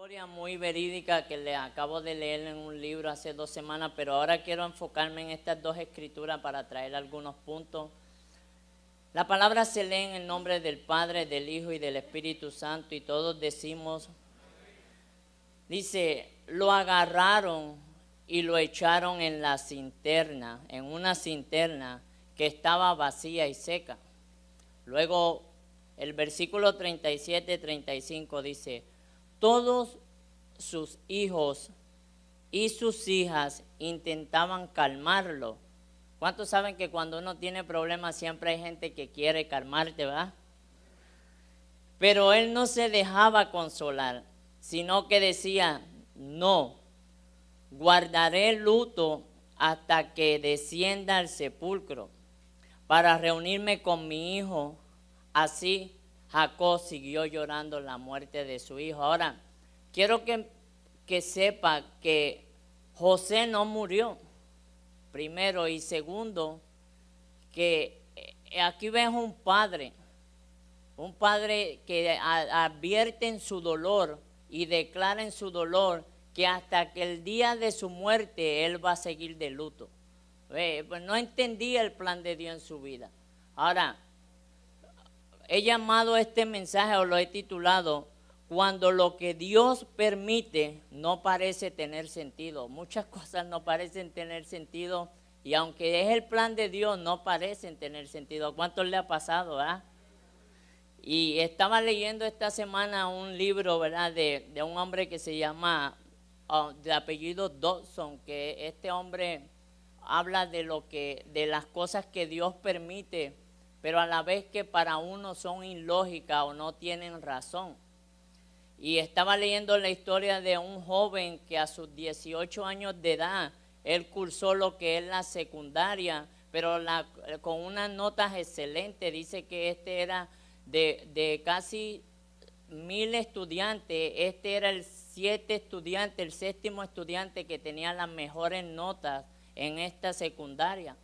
historia muy verídica que le acabo de leer en un libro hace 2 semanas, pero ahora quiero enfocarme en estas dos escrituras para traer algunos puntos. La palabra se lee en el nombre del Padre, del Hijo y del Espíritu Santo, y todos decimos, dice, lo agarraron y lo echaron en la cisterna, en una cisterna que estaba vacía y seca. Luego el versículo 37-35 dice, todos sus hijos y sus hijas intentaban calmarlo. ¿Cuántos saben que cuando uno tiene problemas siempre hay gente que quiere calmarte, verdad? Pero él no se dejaba consolar, sino que decía, no, guardaré luto hasta que descienda al sepulcro para reunirme con mi hijo. Así Jacob siguió llorando la muerte de su hijo. Ahora, quiero que sepa que José no murió, primero, y segundo, que aquí ves un padre que advierte en su dolor y declara en su dolor que hasta que el día de su muerte él va a seguir de luto. Pues no entendía el plan de Dios en su vida. Ahora, he llamado este mensaje o lo he titulado, cuando lo que Dios permite no parece tener sentido. Muchas cosas no parecen tener sentido y aunque es el plan de Dios no parecen tener sentido. ¿A cuántos le ha pasado, verdad? Y estaba leyendo esta semana un libro, ¿verdad? De un hombre que se llama, de apellido Dodson, que este hombre habla de las cosas que Dios permite, pero a la vez que para uno son ilógicas o no tienen razón. Y estaba leyendo la historia de un joven que a sus 18 años de edad, él cursó lo que es la secundaria, pero con unas notas excelentes. Dice que este era de casi 1000 estudiantes, este era el séptimo estudiante que tenía las mejores notas en esta secundaria.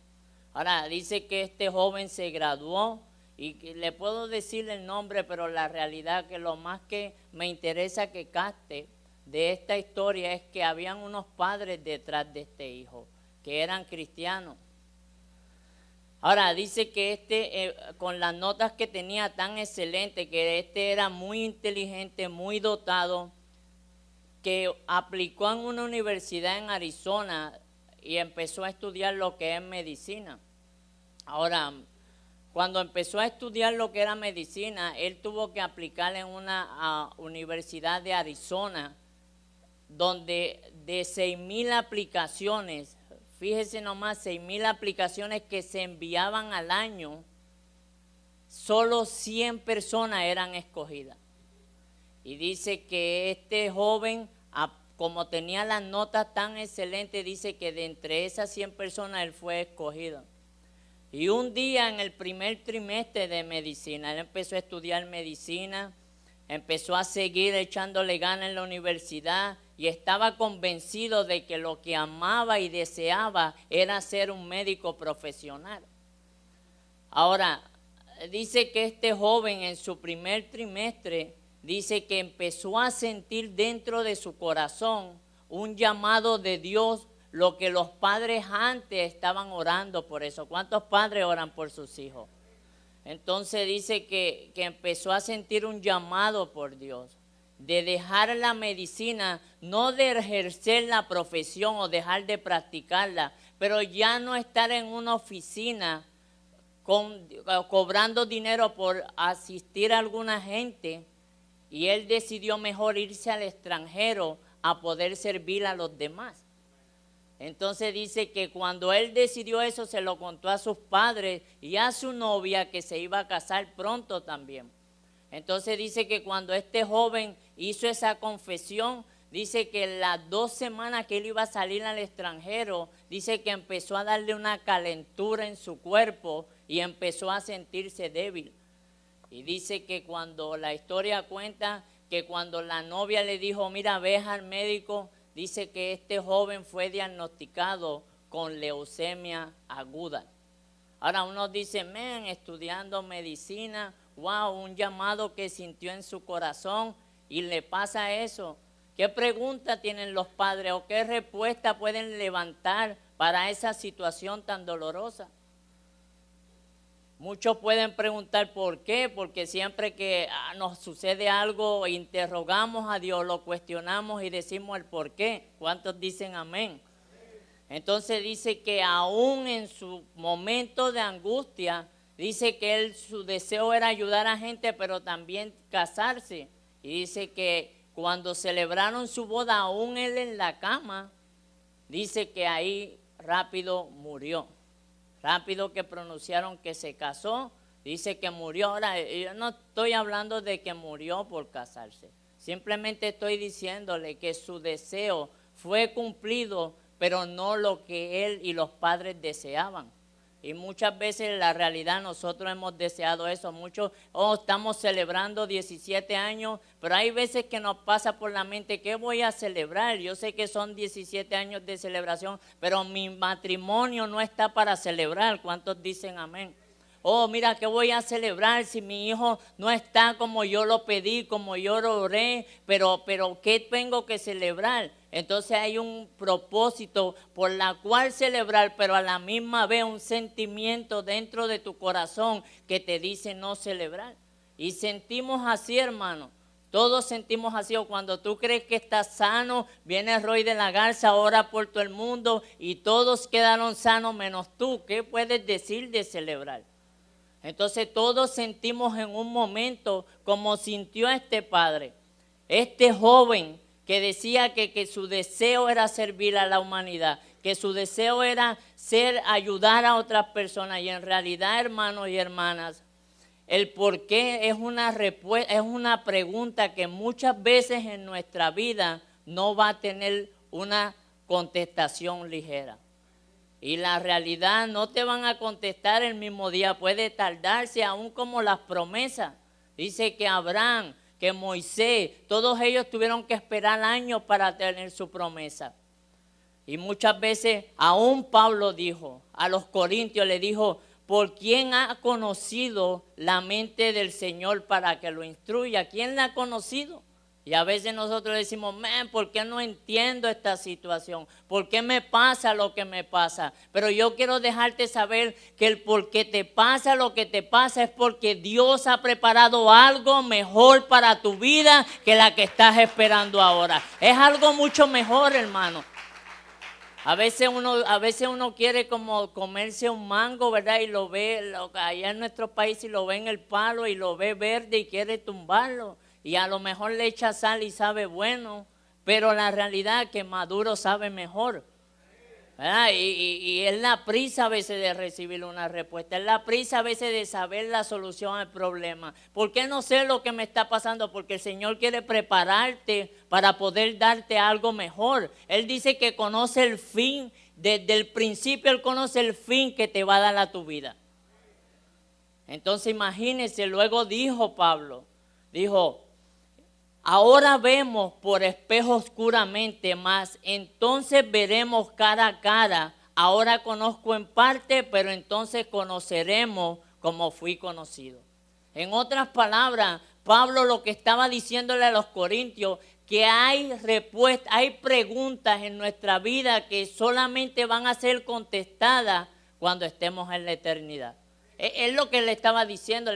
Ahora, dice que este joven se graduó y le puedo decir el nombre, pero la realidad que lo más que me interesa que capte de esta historia es que habían unos padres detrás de este hijo, que eran cristianos. Ahora, dice que con las notas que tenía tan excelentes, que este era muy inteligente, muy dotado, que aplicó en una universidad en Arizona y empezó a estudiar lo que es medicina. Ahora, cuando empezó a estudiar lo que era medicina, él tuvo que aplicar en una universidad de Arizona, donde de 6,000 aplicaciones, fíjese nomás, 6,000 aplicaciones que se enviaban al año, solo 100 personas eran escogidas. Y dice que este joven, como tenía las notas tan excelentes, dice que de entre esas 100 personas él fue escogido. Y un día en el primer trimestre de medicina, él empezó a estudiar medicina, empezó a seguir echándole ganas en la universidad y estaba convencido de que lo que amaba y deseaba era ser un médico profesional. Ahora, dice que este joven en su primer trimestre, dice que empezó a sentir dentro de su corazón un llamado de Dios, lo que los padres antes estaban orando por eso. ¿Cuántos padres oran por sus hijos? Entonces dice que empezó a sentir un llamado por Dios, de dejar la medicina, no de ejercer la profesión o dejar de practicarla, pero ya no estar en una oficina cobrando dinero por asistir a alguna gente, y él decidió mejor irse al extranjero a poder servir a los demás. Entonces dice que cuando él decidió eso se lo contó a sus padres y a su novia, que se iba a casar pronto también. Entonces dice que cuando este joven hizo esa confesión, dice que las 2 semanas que él iba a salir al extranjero, dice que empezó a darle una calentura en su cuerpo y empezó a sentirse débil. Y dice que cuando la historia cuenta que cuando la novia le dijo, mira, ve al médico, dice que este joven fue diagnosticado con leucemia aguda. Ahora uno dice, estudiando medicina, wow, un llamado que sintió en su corazón y le pasa eso. ¿Qué pregunta tienen los padres o qué respuesta pueden levantar para esa situación tan dolorosa? Muchos pueden preguntar por qué, porque siempre que nos sucede algo, interrogamos a Dios, lo cuestionamos y decimos el por qué. ¿Cuántos dicen amén? Entonces dice que aún en su momento de angustia, dice que su deseo era ayudar a gente, pero también casarse. Y dice que cuando celebraron su boda, aún él en la cama, dice que ahí rápido murió. Rápido que pronunciaron que se casó, dice que murió. Ahora, yo no estoy hablando de que murió por casarse. Simplemente estoy diciéndole que su deseo fue cumplido, pero no lo que él y los padres deseaban. Y muchas veces en la realidad nosotros hemos deseado eso. Muchos, estamos celebrando 17 años, pero hay veces que nos pasa por la mente, ¿qué voy a celebrar? Yo sé que son 17 años de celebración, pero mi matrimonio no está para celebrar. ¿Cuántos dicen amén? Oh, mira, ¿qué voy a celebrar si mi hijo no está como yo lo pedí, como yo lo oré? Pero ¿qué tengo que celebrar? Entonces hay un propósito por la cual celebrar, pero a la misma vez un sentimiento dentro de tu corazón que te dice no celebrar. Y sentimos así, hermano. Todos sentimos así, o cuando tú crees que estás sano, viene Roy de la Garza, ora por todo el mundo y todos quedaron sanos menos tú. ¿Qué puedes decir de celebrar? Entonces todos sentimos en un momento como sintió este padre, este joven que decía que su deseo era servir a la humanidad, que su deseo era ayudar a otras personas. Y en realidad, hermanos y hermanas, el por qué es una pregunta que muchas veces en nuestra vida no va a tener una contestación ligera. Y la realidad no te van a contestar el mismo día, puede tardarse aún como las promesas. Dice que Abraham, que Moisés, todos ellos tuvieron que esperar años para tener su promesa. Y muchas veces aún Pablo dijo, a los corintios le dijo, ¿por quién ha conocido la mente del Señor para que lo instruya? ¿Quién la ha conocido? Y a veces nosotros decimos, ¿por qué no entiendo esta situación? ¿Por qué me pasa lo que me pasa? Pero yo quiero dejarte saber que el por qué te pasa lo que te pasa es porque Dios ha preparado algo mejor para tu vida que la que estás esperando ahora. Es algo mucho mejor, hermano. A veces uno quiere como comerse un mango, ¿verdad? Y lo ve allá en nuestro país y lo ve en el palo y lo ve verde y quiere tumbarlo. Y a lo mejor le echa sal y sabe bueno, pero la realidad es que maduro sabe mejor, ¿verdad? Y es la prisa a veces de recibir una respuesta, es la prisa a veces de saber la solución al problema. ¿Por qué no sé lo que me está pasando? Porque el Señor quiere prepararte para poder darte algo mejor. Él dice que conoce el fin, desde el principio Él conoce el fin que te va a dar a tu vida. Entonces imagínense, luego dijo Pablo, ahora vemos por espejo oscuramente, mas entonces veremos cara a cara. Ahora conozco en parte, pero entonces conoceremos como fui conocido. En otras palabras, Pablo lo que estaba diciéndole a los corintios, que hay respuestas, hay preguntas en nuestra vida que solamente van a ser contestadas cuando estemos en la eternidad. Es lo que le estaba diciendo,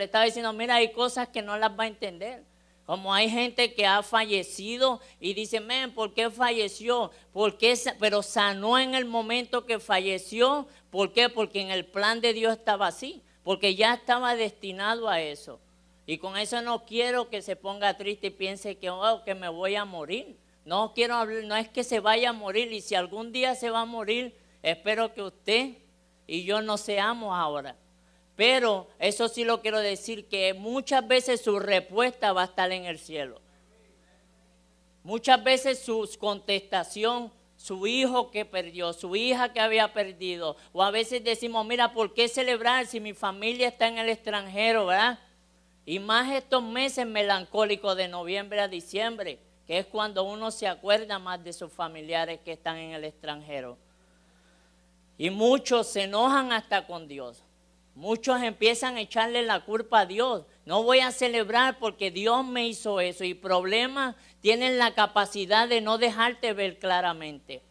mira, hay cosas que no las va a entender. Como hay gente que ha fallecido y dice, ¿por qué falleció? Pero sanó en el momento que falleció. ¿Por qué? Porque en el plan de Dios estaba así, porque ya estaba destinado a eso. Y con eso no quiero que se ponga triste y piense que me voy a morir. No quiero hablar, no es que se vaya a morir, y si algún día se va a morir, espero que usted y yo no seamos ahora. Pero eso sí lo quiero decir, que muchas veces su respuesta va a estar en el cielo. Muchas veces su contestación, su hijo que perdió, su hija que había perdido. O a veces decimos, mira, ¿por qué celebrar si mi familia está en el extranjero, verdad? Y más estos meses melancólicos de noviembre a diciembre, que es cuando uno se acuerda más de sus familiares que están en el extranjero. Y muchos se enojan hasta con Dios. Muchos empiezan a echarle la culpa a Dios. No voy a celebrar porque Dios me hizo eso. Y problemas tienen la capacidad de no dejarte ver claramente.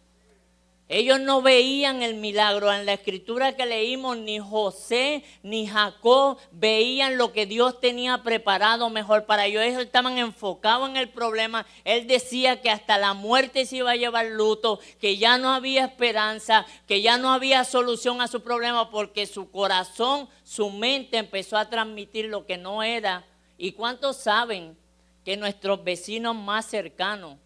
Ellos no veían el milagro. En la escritura que leímos, ni José ni Jacob veían lo que Dios tenía preparado mejor para ellos. Ellos estaban enfocados en el problema. Él decía que hasta la muerte se iba a llevar luto, que ya no había esperanza, que ya no había solución a su problema, porque su corazón, su mente empezó a transmitir lo que no era. ¿Y cuántos saben que nuestros vecinos más cercanos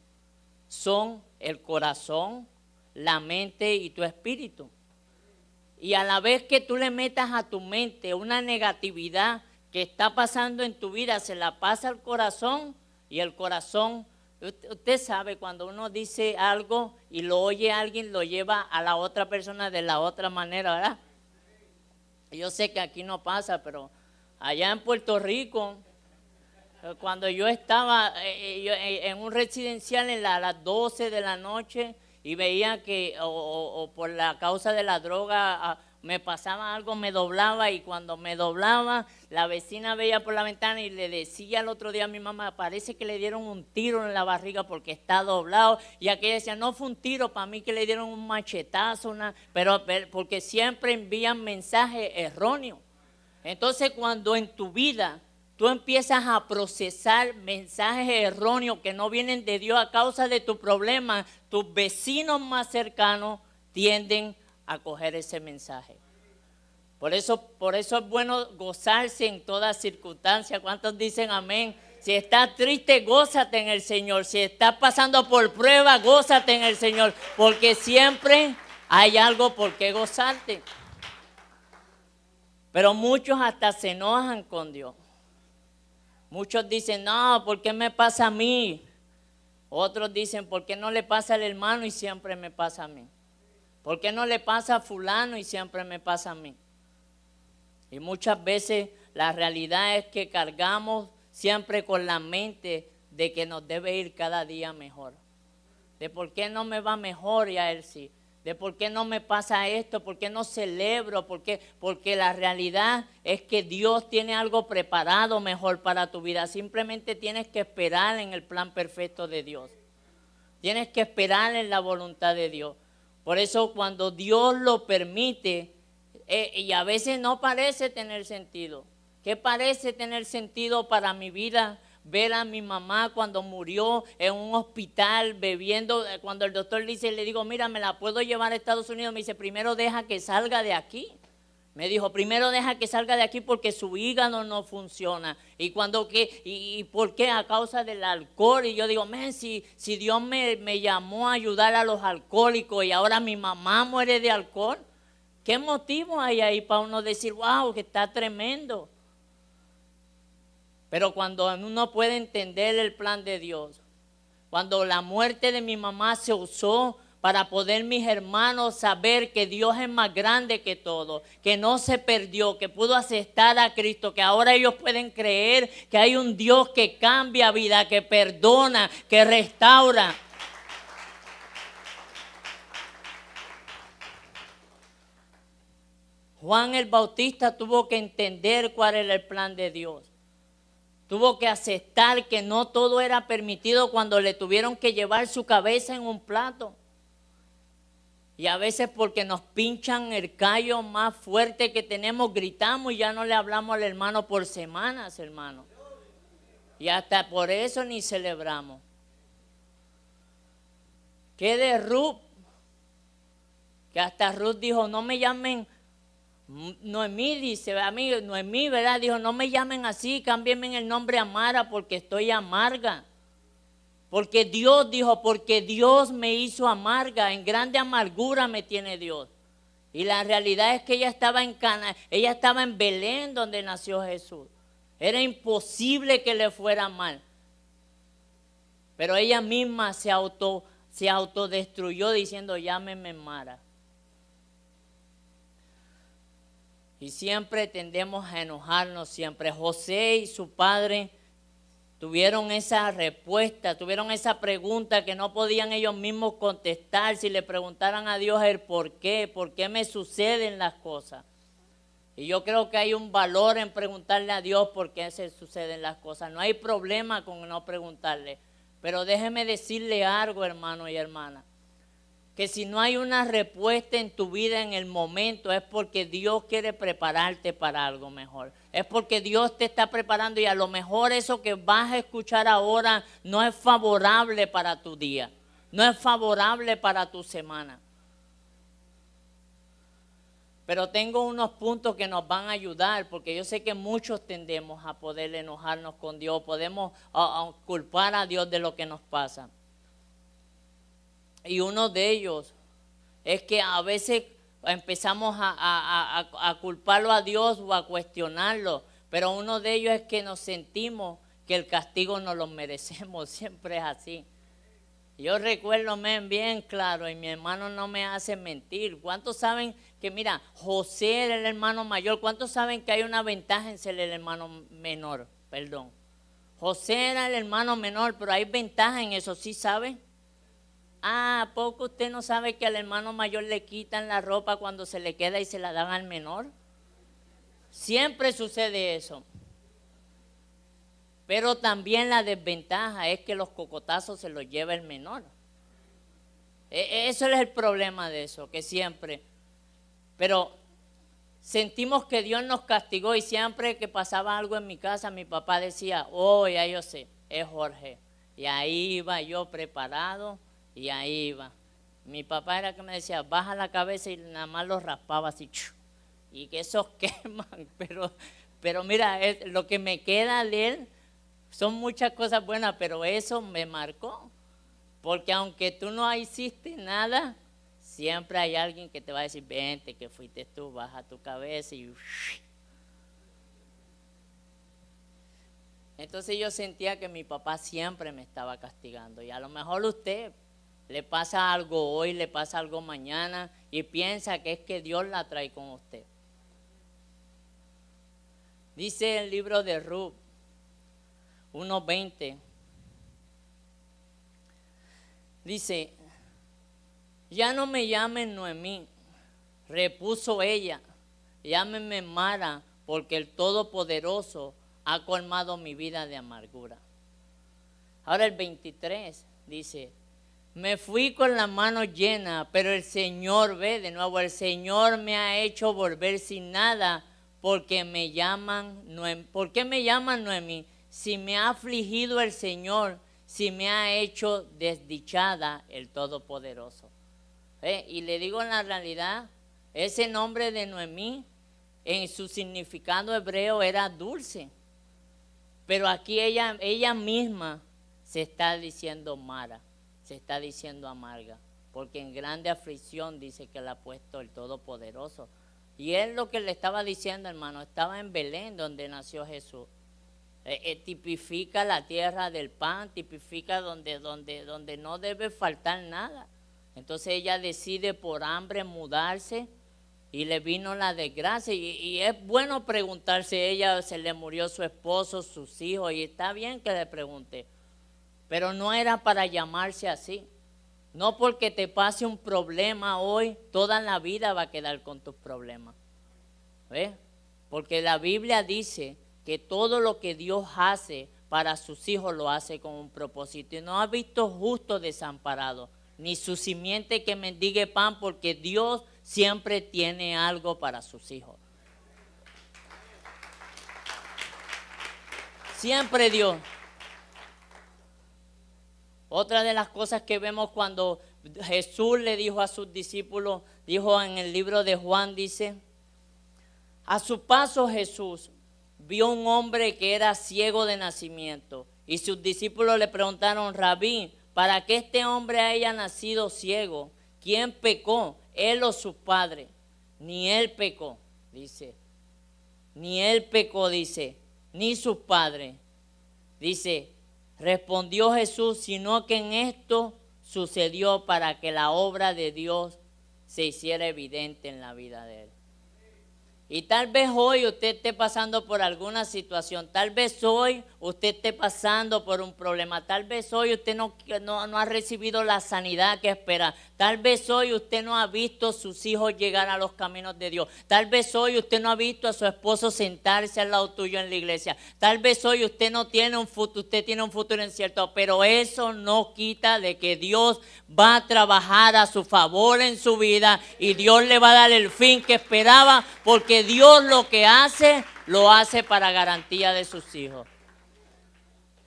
son el corazón, la mente y tu espíritu? Y a la vez que tú le metas a tu mente una negatividad que está pasando en tu vida, se la pasa al corazón, y el corazón, usted sabe, cuando uno dice algo y lo oye alguien, lo lleva a la otra persona de la otra manera, ¿verdad? Yo sé que aquí no pasa, pero allá en Puerto Rico, cuando yo estaba en un residencial a las 12 de la noche, y veía que o por la causa de la droga me pasaba algo, me doblaba, y cuando me doblaba, la vecina veía por la ventana y le decía al otro día a mi mamá, parece que le dieron un tiro en la barriga porque está doblado. Y aquella decía, no fue un tiro, para mí que le dieron un machetazo, pero porque siempre envían mensajes erróneos. Entonces, cuando en tu vida tú empiezas a procesar mensajes erróneos que no vienen de Dios a causa de tu problema, tus vecinos más cercanos tienden a coger ese mensaje. Por eso es bueno gozarse en toda circunstancia. ¿Cuántos dicen amén? Si estás triste, gózate en el Señor. Si estás pasando por prueba, gózate en el Señor, porque siempre hay algo por qué gozarte. Pero muchos hasta se enojan con Dios. Muchos dicen, no, ¿por qué me pasa a mí? Otros dicen, ¿por qué no le pasa al hermano y siempre me pasa a mí? ¿Por qué no le pasa a fulano y siempre me pasa a mí? Y muchas veces la realidad es que cargamos siempre con la mente de que nos debe ir cada día mejor. De por qué no me va mejor y a él sí. De por qué no me pasa esto, por qué no celebro, porque la realidad es que Dios tiene algo preparado mejor para tu vida. Simplemente tienes que esperar en el plan perfecto de Dios. Tienes que esperar en la voluntad de Dios. Por eso cuando Dios lo permite, y a veces no parece tener sentido. ¿Qué parece tener sentido para mi vida? Ver a mi mamá cuando murió en un hospital bebiendo, cuando el doctor le digo, mira, me la puedo llevar a Estados Unidos. Me dice, primero deja que salga de aquí. Me dijo, primero deja que salga de aquí porque su hígado no funciona. ¿Y por qué? A causa del alcohol. Y yo digo, si Dios me llamó a ayudar a los alcohólicos y ahora mi mamá muere de alcohol, ¿qué motivo hay ahí para uno decir, wow, que está tremendo? Pero cuando uno puede entender el plan de Dios, cuando la muerte de mi mamá se usó para poder mis hermanos saber que Dios es más grande que todo, que no se perdió, que pudo aceptar a Cristo, que ahora ellos pueden creer que hay un Dios que cambia vida, que perdona, que restaura. Juan el Bautista tuvo que entender cuál era el plan de Dios. Tuvo que aceptar que no todo era permitido cuando le tuvieron que llevar su cabeza en un plato. Y a veces porque nos pinchan el callo más fuerte que tenemos, gritamos y ya no le hablamos al hermano por semanas, hermano. Y hasta por eso ni celebramos. ¿Qué de Ruth? Que hasta Ruth dijo, no me llamen Noemí, dice, a mí, Noemí, ¿verdad? Dijo, no me llamen así, cámbienme el nombre a Mara porque estoy amarga. Porque Dios dijo, porque Dios me hizo amarga, en grande amargura me tiene Dios. Y la realidad es que ella estaba en Cana, ella estaba en Belén donde nació Jesús. Era imposible que le fuera mal. Pero ella misma se autodestruyó diciendo, llámeme Mara. Y siempre tendemos a enojarnos, siempre. José y su padre tuvieron esa respuesta, tuvieron esa pregunta que no podían ellos mismos contestar. Si le preguntaran a Dios el por qué me suceden las cosas. Y yo creo que hay un valor en preguntarle a Dios por qué se suceden las cosas. No hay problema con no preguntarle. Pero déjeme decirle algo, hermano y hermana. Que si no hay una respuesta en tu vida en el momento, es porque Dios quiere prepararte para algo mejor. Es porque Dios te está preparando y a lo mejor eso que vas a escuchar ahora no es favorable para tu día. No es favorable para tu semana. Pero tengo unos puntos que nos van a ayudar, porque yo sé que muchos tendemos a poder enojarnos con Dios, podemos culpar a Dios de lo que nos pasa. Y uno de ellos es que a veces empezamos a culparlo a Dios o a cuestionarlo, pero uno de ellos es que nos sentimos que el castigo no lo merecemos, siempre es así. Yo recuerdo bien claro, y mi hermano no me hace mentir. ¿Cuántos saben que, mira, José era el hermano mayor? ¿Cuántos saben que hay una ventaja en ser el hermano menor? Perdón. José era el hermano menor, pero hay ventaja en eso, ¿sí sabe? ¿A poco usted no sabe que al hermano mayor le quitan la ropa cuando se le queda y se la dan al menor? Siempre sucede eso. Pero también la desventaja es que los cocotazos se los lleva el menor. Eso es el problema de eso, que siempre. Pero sentimos que Dios nos castigó y siempre que pasaba algo en mi casa, mi papá decía, oh, ya yo sé, es Jorge. Y ahí iba yo preparado y ahí iba. Mi papá era que me decía, baja la cabeza y nada más los raspaba así. Y que esos queman. Pero mira, lo que me queda de él son muchas cosas buenas, pero eso me marcó. Porque aunque tú no hiciste nada, siempre hay alguien que te va a decir, vente, que fuiste tú, baja tu cabeza y... Entonces yo sentía que mi papá siempre me estaba castigando. Y a lo mejor usted le pasa algo hoy, le pasa algo mañana y piensa que es que Dios la trae con usted. Dice el libro de Ruth 1:20. Dice, ya no me llamen Noemí, repuso ella, llámenme Mara, porque el Todopoderoso ha colmado mi vida de amargura. Ahora el 23 dice, me fui con la mano llena, pero el Señor, ve de nuevo, el Señor me ha hecho volver sin nada, porque me llaman Noemí. ¿Por qué me llaman Noemí? Si me ha afligido el Señor, si me ha hecho desdichada el Todopoderoso. Y le digo en la realidad, ese nombre de Noemí, en su significado hebreo era dulce. Pero aquí ella misma se está diciendo Mara, se está diciendo amarga. Porque en grande aflicción dice que la ha puesto el Todopoderoso. Y es lo que le estaba diciendo, hermano, estaba en Belén donde nació Jesús. Tipifica la tierra del pan, tipifica donde no debe faltar nada. Entonces ella decide por hambre mudarse y le vino la desgracia. Y es bueno preguntarse, ella se le murió su esposo, sus hijos, y está bien que le pregunte, pero no era para llamarse así. No porque te pase un problema hoy, toda la vida va a quedar con tus problemas. ¿Ves? Porque la Biblia dice que todo lo que Dios hace para sus hijos lo hace con un propósito. Y no ha visto justo desamparado, ni su simiente que mendigue pan, porque Dios siempre tiene algo para sus hijos. Siempre Dios. Otra de las cosas que vemos cuando Jesús le dijo a sus discípulos, dijo en el libro de Juan, dice, a su paso Jesús vio un hombre que era ciego de nacimiento y sus discípulos le preguntaron, Rabí, ¿para qué este hombre haya nacido ciego? ¿Quién pecó, él o su padre? Ni él pecó, dice. Ni él pecó, dice, ni sus padres. Dice, respondió Jesús, sino que en esto sucedió para que la obra de Dios se hiciera evidente en la vida de él. Y tal vez hoy usted esté pasando por alguna situación, tal vez hoy usted esté pasando por un problema, tal vez hoy usted no ha recibido la sanidad que espera, tal vez hoy usted no ha visto a sus hijos llegar a los caminos de Dios, tal vez hoy usted no ha visto a su esposo sentarse al lado tuyo en la iglesia, tal vez hoy usted no tiene un futuro, usted tiene un futuro incierto, pero eso no quita de que Dios va a trabajar a su favor en su vida y Dios le va a dar el fin que esperaba, porque Dios lo que hace, lo hace para garantía de sus hijos.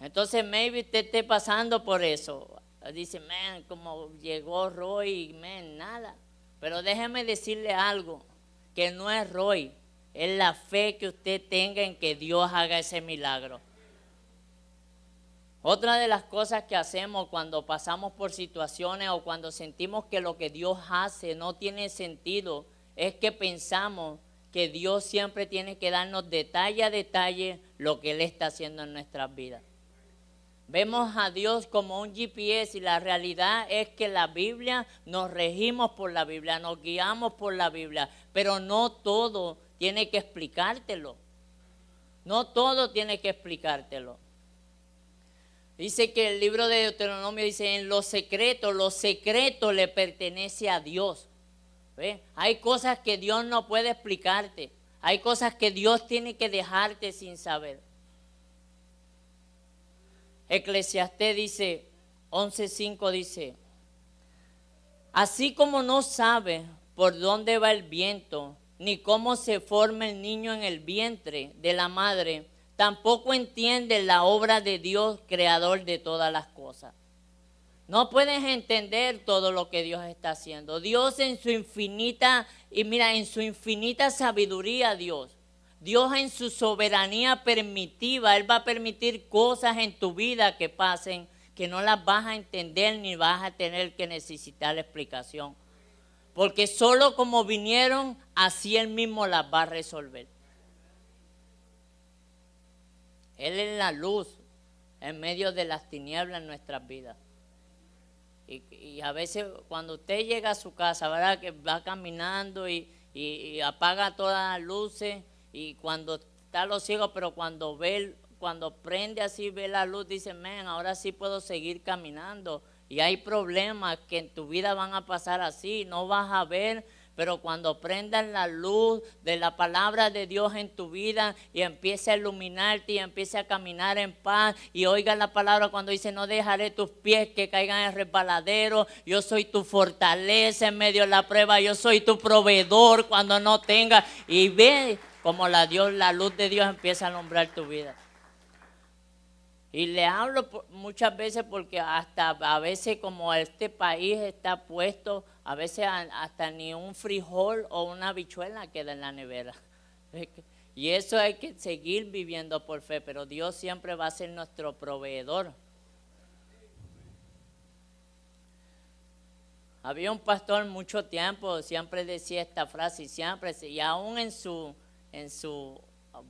Entonces, maybe usted esté pasando por eso. Dice, man, como llegó Roy, man, nada. Pero déjeme decirle algo, que no es Roy, es la fe que usted tenga en que Dios haga ese milagro. Otra de las cosas que hacemos cuando pasamos por situaciones o cuando sentimos que lo que Dios hace no tiene sentido, es que pensamos que Dios siempre tiene que darnos detalle a detalle lo que Él está haciendo en nuestras vidas. Vemos a Dios como un GPS y la realidad es que la Biblia, nos regimos por la Biblia, nos guiamos por la Biblia, pero no todo tiene que explicártelo. No todo tiene que explicártelo. Dice que el libro de Deuteronomio dice, en lo secreto le pertenece a Dios. ¿Ve? Hay cosas que Dios no puede explicarte. Hay cosas que Dios tiene que dejarte sin saber. Eclesiastés dice, 11:5 dice, así como no sabe por dónde va el viento, ni cómo se forma el niño en el vientre de la madre, tampoco entiende la obra de Dios, creador de todas las cosas. No puedes entender todo lo que Dios está haciendo. Dios en su infinita, en su infinita sabiduría, Dios en su soberanía permitiva, Él va a permitir cosas en tu vida que pasen, que no las vas a entender ni vas a tener que necesitar explicación. Porque solo como vinieron, así Él mismo las va a resolver. Él es la luz en medio de las tinieblas en nuestras vidas. Y a veces cuando usted llega a su casa, ¿verdad? Que va caminando y apaga todas las luces y cuando está los ciegos, pero cuando prende así, ve la luz, dice, man, ahora sí puedo seguir caminando. Y hay problemas que en tu vida van a pasar así, no vas a ver. Pero cuando prendan la luz de la palabra de Dios en tu vida y empiece a iluminarte y empiece a caminar en paz y oiga la palabra cuando dice no dejaré tus pies que caigan en el resbaladero, yo soy tu fortaleza en medio de la prueba, yo soy tu proveedor cuando no tengas, y ve como la luz de Dios empieza a alumbrar tu vida. Y le hablo muchas veces porque hasta a veces como este país está puesto, a veces hasta ni un frijol o una habichuela queda en la nevera. Y eso hay que seguir viviendo por fe, pero Dios siempre va a ser nuestro proveedor. Había un pastor mucho tiempo, siempre decía esta frase y aún en su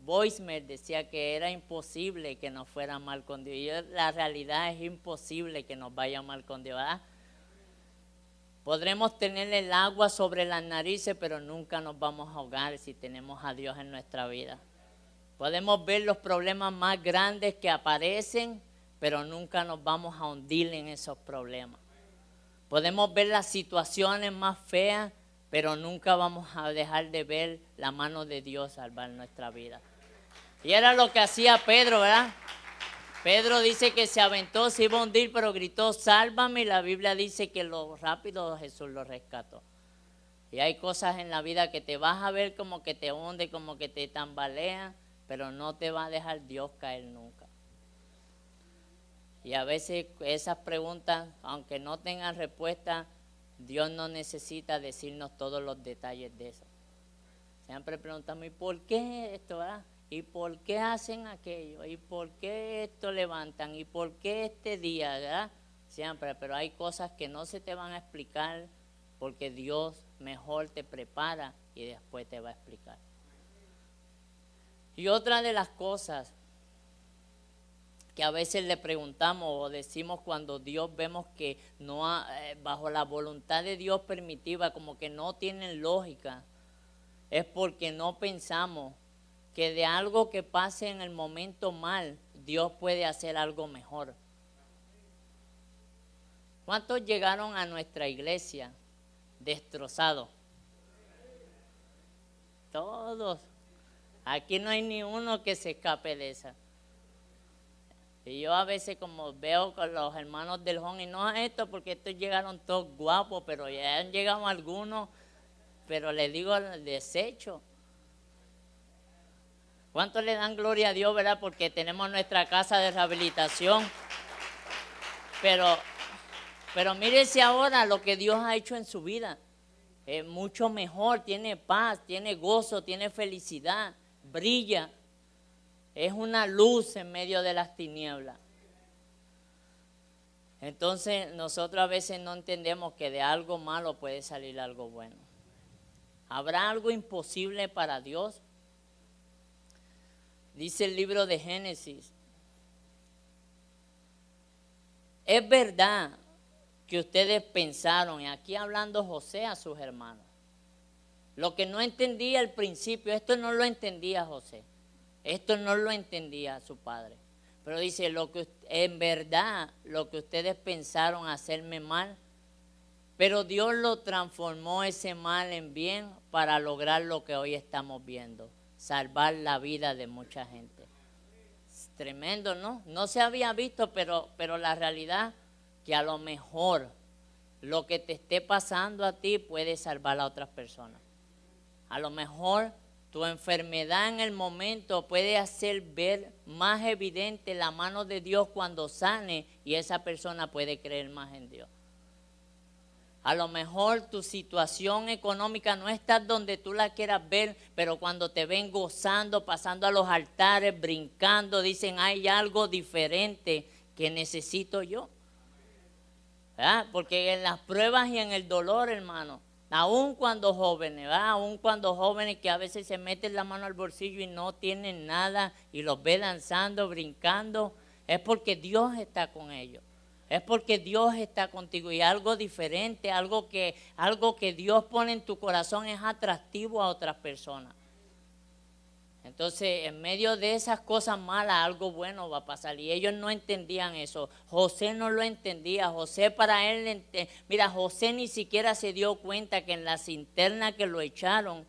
voicemail decía que era imposible que nos fuera mal con Dios. Y la realidad es imposible que nos vaya mal con Dios, ¿verdad? Podremos tener el agua sobre las narices, pero nunca nos vamos a ahogar si tenemos a Dios en nuestra vida. Podemos ver los problemas más grandes que aparecen, pero nunca nos vamos a hundir en esos problemas. Podemos ver las situaciones más feas, pero nunca vamos a dejar de ver la mano de Dios salvar nuestra vida. Y era lo que hacía Pedro, ¿verdad? Pedro dice que se aventó, se iba a hundir, pero gritó, sálvame, y la Biblia dice que lo rápido Jesús lo rescató. Y hay cosas en la vida que te vas a ver como que te hunde, como que te tambalea, pero no te va a dejar Dios caer nunca. Y a veces esas preguntas, aunque no tengan respuesta, Dios no necesita decirnos todos los detalles de eso. Siempre preguntamos, ¿y por qué esto, verdad? ¿Y por qué hacen aquello? ¿Y por qué esto levantan? ¿Y por qué este día, verdad? Siempre, pero hay cosas que no se te van a explicar porque Dios mejor te prepara y después te va a explicar. Y otra de las cosas que a veces le preguntamos o decimos cuando Dios vemos que no bajo la voluntad de Dios permitiva, como que no tienen lógica, es porque no pensamos que de algo que pase en el momento mal, Dios puede hacer algo mejor. ¿Cuántos llegaron a nuestra iglesia destrozados? Todos. Aquí no hay ni uno que se escape de esa. Y yo a veces como veo con los hermanos del home, y no esto porque estos llegaron todos guapos, pero ya han llegado algunos, pero les digo el desecho. ¿Cuántos le dan gloria a Dios, verdad? Porque tenemos nuestra casa de rehabilitación. Pero mírese ahora lo que Dios ha hecho en su vida. Es mucho mejor, tiene paz, tiene gozo, tiene felicidad, brilla. Es una luz en medio de las tinieblas. Entonces nosotros a veces no entendemos que de algo malo puede salir algo bueno. ¿Habrá algo imposible para Dios? Dice el libro de Génesis. Es verdad que ustedes pensaron, y aquí hablando José a sus hermanos, lo que no entendía al principio, esto no lo entendía José, esto no lo entendía su padre, pero dice, en verdad lo que ustedes pensaron hacerme mal, pero Dios lo transformó ese mal en bien para lograr lo que hoy estamos viendo, salvar la vida de mucha gente. Es tremendo, ¿no? No se había visto, pero la realidad que a lo mejor lo que te esté pasando a ti puede salvar a otras personas. A lo mejor tu enfermedad en el momento puede hacer ver más evidente la mano de Dios cuando sane y esa persona puede creer más en Dios. A lo mejor tu situación económica no está donde tú la quieras ver, pero cuando te ven gozando, pasando a los altares, brincando, dicen hay algo diferente que necesito yo. ¿Verdad? Porque en las pruebas y en el dolor, hermano, aun cuando jóvenes, ¿verdad? Aun cuando jóvenes que a veces se meten la mano al bolsillo y no tienen nada y los ve danzando, brincando, es porque Dios está con ellos. Es porque Dios está contigo y algo diferente, algo que Dios pone en tu corazón es atractivo a otras personas. Entonces, en medio de esas cosas malas, algo bueno va a pasar. Y ellos no entendían eso. José no lo entendía. José para él, mira, José ni siquiera se dio cuenta que en la cisterna que lo echaron,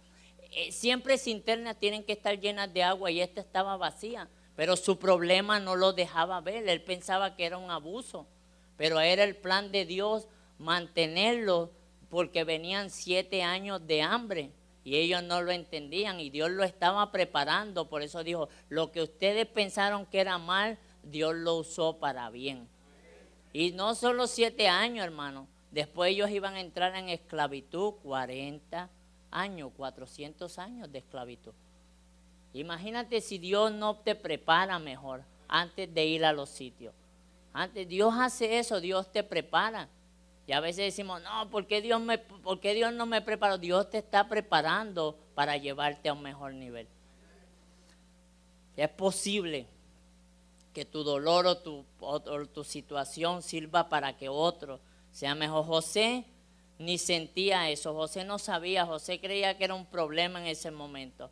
siempre cisternas tienen que estar llenas de agua y esta estaba vacía. Pero su problema no lo dejaba ver. Él pensaba que era un abuso. Pero era el plan de Dios mantenerlo porque venían 7 años de hambre. Y ellos no lo entendían y Dios lo estaba preparando. Por eso dijo, lo que ustedes pensaron que era mal, Dios lo usó para bien. Y no solo 7 años, hermano. Después ellos iban a entrar en esclavitud 40 años, 400 años de esclavitud. Imagínate si Dios no te prepara mejor antes de ir a los sitios. Antes Dios hace eso, Dios te prepara. Y a veces decimos, no, ¿por qué Dios no me preparó? Dios te está preparando para llevarte a un mejor nivel. Es posible que tu dolor o tu situación sirva para que otro sea mejor. José ni sentía eso, José no sabía, José creía que era un problema en ese momento.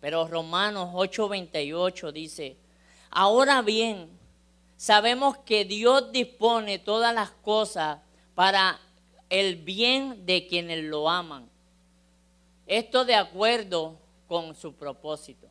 Pero Romanos 8:28 dice, ahora bien, sabemos que Dios dispone todas las cosas para el bien de quienes lo aman. Esto de acuerdo con su propósito.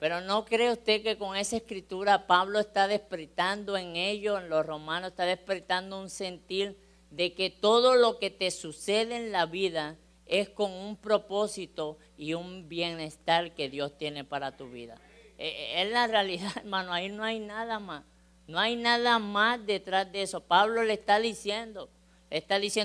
Pero ¿no cree usted que con esa escritura Pablo está despertando en ellos, en los romanos, está despertando un sentir de que todo lo que te sucede en la vida es con un propósito y un bienestar que Dios tiene para tu vida? Es la realidad, hermano, ahí no hay nada más. No hay nada más detrás de eso. Pablo le está diciendo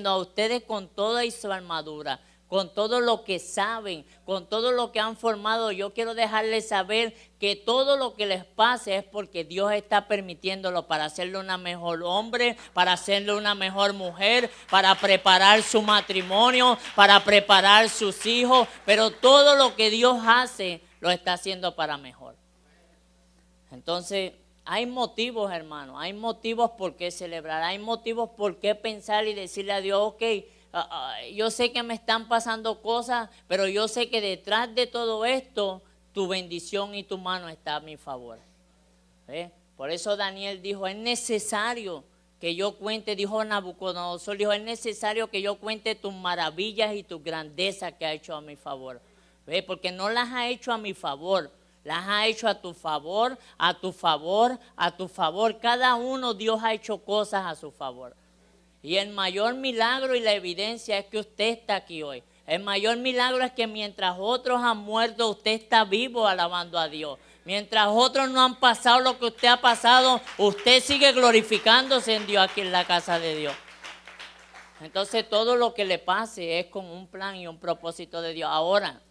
a ustedes con toda su armadura, con todo lo que saben, con todo lo que han formado, yo quiero dejarles saber que todo lo que les pase es porque Dios está permitiéndolo para hacerle una mejor hombre, para hacerle una mejor mujer, para preparar su matrimonio, para preparar sus hijos, pero todo lo que Dios hace lo está haciendo para mejor. Entonces, hay motivos, hermano, hay motivos por qué celebrar, hay motivos por qué pensar y decirle a Dios, ok, yo sé que me están pasando cosas, pero yo sé que detrás de todo esto, tu bendición y tu mano está a mi favor. Por eso Daniel dijo, es necesario que yo cuente, dijo Nabucodonosor, dijo, es necesario que yo cuente tus maravillas y tus grandezas que ha hecho a mi favor. Porque no las ha hecho a mi favor, las ha hecho a tu favor, a tu favor, a tu favor. Cada uno Dios ha hecho cosas a su favor. Y el mayor milagro y la evidencia es que usted está aquí hoy. El mayor milagro es que mientras otros han muerto, usted está vivo alabando a Dios. Mientras otros no han pasado lo que usted ha pasado, usted sigue glorificándose en Dios aquí en la casa de Dios. Entonces todo lo que le pase es con un plan y un propósito de Dios. Ahora,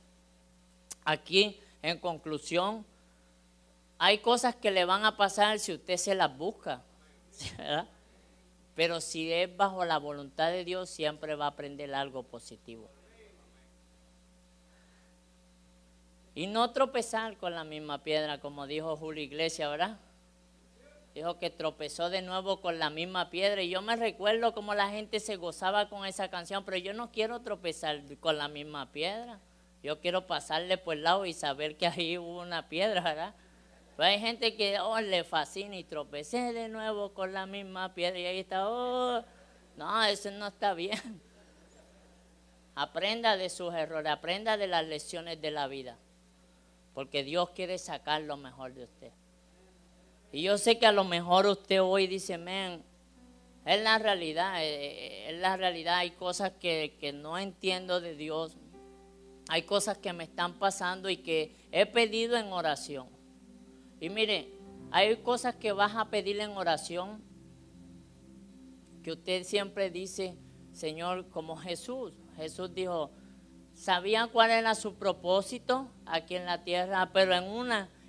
aquí en conclusión, hay cosas que le van a pasar si usted se las busca, ¿verdad? Pero si es bajo la voluntad de Dios, siempre va a aprender algo positivo. Y no tropezar con la misma piedra, como dijo Julio Iglesias, ¿verdad? Dijo que tropezó de nuevo con la misma piedra. Y yo me recuerdo cómo la gente se gozaba con esa canción, pero yo no quiero tropezar con la misma piedra. Yo quiero pasarle por el lado y saber que ahí hubo una piedra, ¿verdad? Pero hay gente que le fascina y tropecé de nuevo con la misma piedra y ahí está, no, eso no está bien. Aprenda de sus errores, aprenda de las lecciones de la vida, porque Dios quiere sacar lo mejor de usted. Y yo sé que a lo mejor usted hoy dice, men, es la realidad, hay cosas que no entiendo de Dios, hay cosas que me están pasando y que he pedido en oración. Y mire, hay cosas que vas a pedir en oración que usted siempre dice, Señor, como Jesús. Jesús dijo, sabía cuál era su propósito aquí en la tierra, pero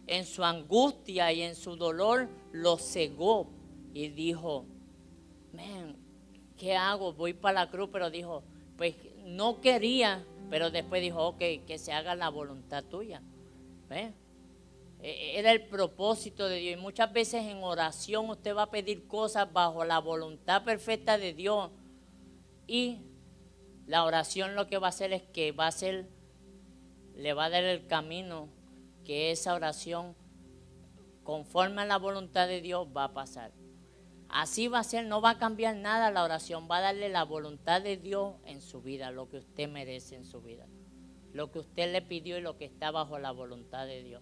en su angustia y en su dolor lo cegó y dijo, man, ¿qué hago? Voy para la cruz, pero dijo, pues no quería, pero después dijo, ok, que se haga la voluntad tuya. ¿Ves? Era el propósito de Dios. Y muchas veces en oración usted va a pedir cosas bajo la voluntad perfecta de Dios. Y la oración lo que va a hacer es que le va a dar el camino que esa oración, conforme a la voluntad de Dios, va a pasar. Así va a ser, no va a cambiar nada la oración, va a darle la voluntad de Dios en su vida, lo que usted merece en su vida, lo que usted le pidió y lo que está bajo la voluntad de Dios.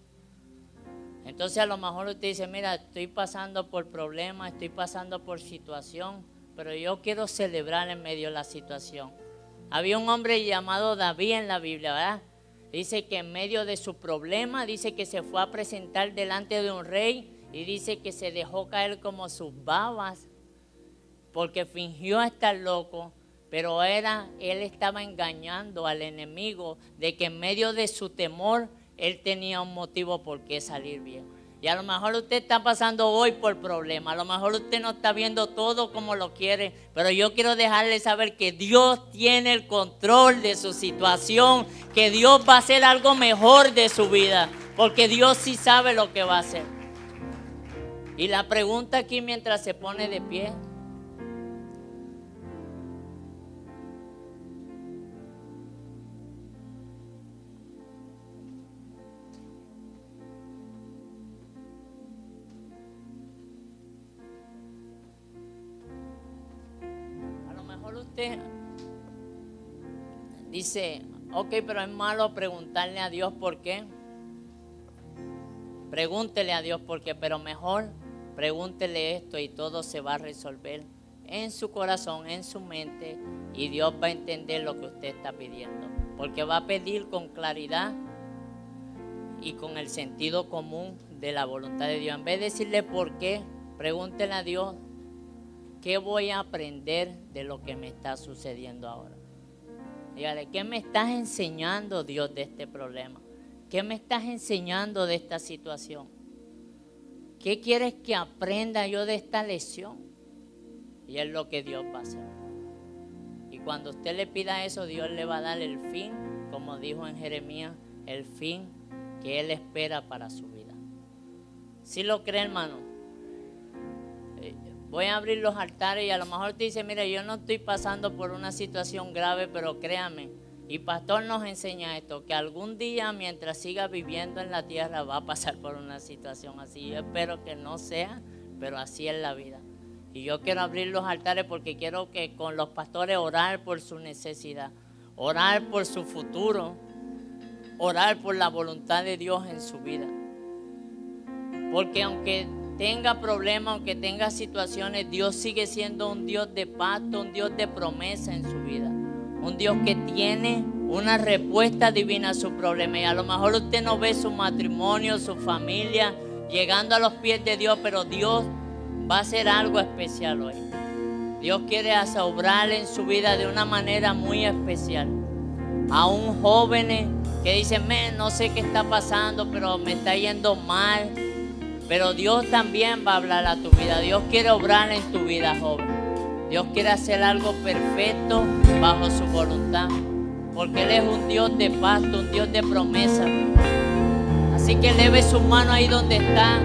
Entonces a lo mejor usted dice, mira, estoy pasando por problemas, estoy pasando por situación, pero yo quiero celebrar en medio de la situación. Había un hombre llamado David en la Biblia, ¿verdad? Dice que en medio de su problema, dice que se fue a presentar delante de un rey y dice que se dejó caer como sus babas porque fingió estar loco, pero él estaba engañando al enemigo de que en medio de su temor él tenía un motivo por qué salir bien. Y a lo mejor usted está pasando hoy por problemas, a lo mejor usted no está viendo todo como lo quiere, pero yo quiero dejarle saber que Dios tiene el control de su situación, que Dios va a hacer algo mejor de su vida, porque Dios sí sabe lo que va a hacer. Y la pregunta aquí mientras se pone de pie, usted dice, ok, pero es malo preguntarle a Dios por qué. Pregúntele a Dios por qué, pero mejor pregúntele esto y todo se va a resolver en su corazón, en su mente, y Dios va a entender lo que usted está pidiendo, porque va a pedir con claridad y con el sentido común de la voluntad de Dios. En vez de decirle por qué, pregúntele a Dios, ¿qué voy a aprender de lo que me está sucediendo ahora? Dígale, ¿qué me estás enseñando, Dios, de este problema? ¿Qué me estás enseñando de esta situación? ¿Qué quieres que aprenda yo de esta lección? Y es lo que Dios va a hacer. Y cuando usted le pida eso, Dios le va a dar el fin, como dijo en Jeremías, el fin que Él espera para su vida. ¿Sí lo cree, hermano? voy a abrir los altares y a lo mejor te dice, mira, yo no estoy pasando por una situación grave, pero créame, y pastor nos enseña esto, que algún día mientras siga viviendo en la tierra va a pasar por una situación así. Yo espero que no sea, pero así es la vida. Y yo quiero abrir los altares porque quiero que con los pastores orar por su necesidad, orar por su futuro, orar por la voluntad de Dios en su vida. Porque aunque tenga problemas, aunque tenga situaciones, Dios sigue siendo un Dios de pacto, un Dios de promesa en su vida. Un Dios que tiene una respuesta divina a su problema. Y a lo mejor usted no ve su matrimonio, su familia llegando a los pies de Dios, pero Dios va a hacer algo especial hoy. Dios quiere obrar en su vida de una manera muy especial. Aún jóvenes que dicen, no sé qué está pasando, pero me está yendo mal. Pero Dios también va a hablar a tu vida. Dios quiere obrar en tu vida, joven. Dios quiere hacer algo perfecto bajo su voluntad. Porque Él es un Dios de pacto, un Dios de promesa. Así que eleve su mano ahí donde está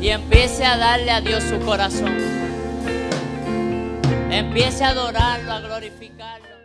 y empiece a darle a Dios su corazón. Empiece a adorarlo, a glorificarlo.